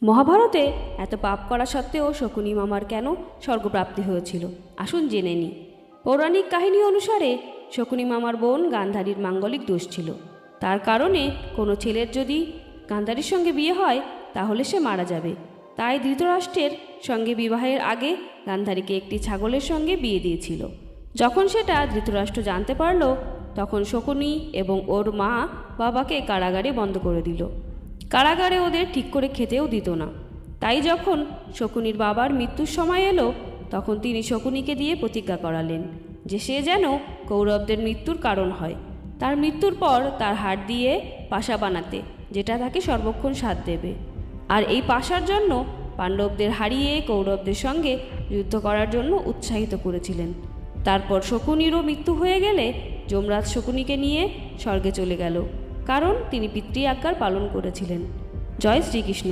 মহাভারতে এত পাপ করা সত্ত্বেও শকুনি মামার কেন স্বর্গপ্রাপ্তি হয়েছিল আসুন জেনে নিই। পৌরাণিক কাহিনী অনুসারে শকুনি মামার বোন গান্ধারীর মাঙ্গলিক দোষ ছিল। তার কারণে কোনো ছেলের যদি গান্ধারীর সঙ্গে বিয়ে হয় তাহলে সে মারা যাবে। তাই ধৃতরাষ্ট্রের সঙ্গে বিবাহের আগে গান্ধারীকে একটি ছাগলের সঙ্গে বিয়ে দিয়েছিল। যখন সেটা ধৃতরাষ্ট্র জানতে পারল তখন শকুনি এবং ওর মা বাবাকে কারাগারে বন্ধ করে দিল। কারাগারে ওদের ঠিক করে খেতেও দিত না। তাই যখন শকুনির বাবার মৃত্যুর সময় এলো তখন তিনি শকুনিকে দিয়ে প্রতিজ্ঞা করালেন যে সে যেন কৌরবদের মৃত্যুর কারণ হয়। তার মৃত্যুর পর তার হাড় দিয়ে পাশা বানাতে, যেটা তাকে সর্বক্ষণ সাথ দেবে। আর এই পাশার জন্য পাণ্ডবদের হারিয়ে কৌরবদের সঙ্গে যুদ্ধ করার জন্য উৎসাহিত করেছিলেন। তারপর শকুনিরও মৃত্যু হয়ে গেলে যমরাজ শকুনিকে নিয়ে স্বর্গে চলে গেল, কারণ তিনি পিতৃ আজ্ঞার পালন করেছিলেন। জয় শ্রীকৃষ্ণ।